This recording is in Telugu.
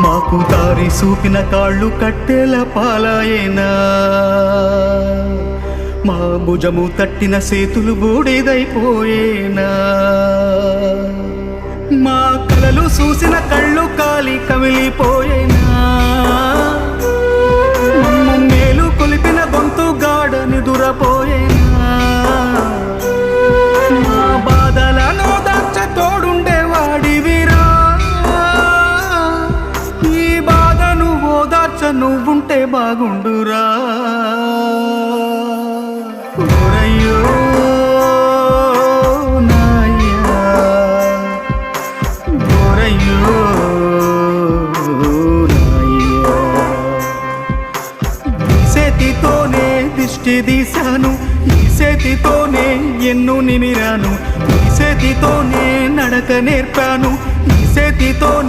మాకు దారి చూపిన కాళ్ళు కట్టెల పాలాయేనా, మా భుజము తట్టిన చేతులు బూడిదైపోయేనా, మా కలలు చూసిన కళ్ళు కాలి కమిలిపోయేనా, మమ్ము మేలు కొలిపిన గొంతు గాఢ నిదురపోయేనా, మా బాధలను దాచ తోడుండేవాడివిరా, ఈ బాధను ఓదార్చ నువ్వుంటే బాగుండురా. ఓరయ్యో నాయ్యా, ఓరయ్యో నాయ్యా, ఈ చేతితోనే దిష్టి తీశాను, ఈ చేతితోనే ఎన్ను నిమిరాను, ఈ చేతితోనే నడక నేర్పాను, ఈ చేతితో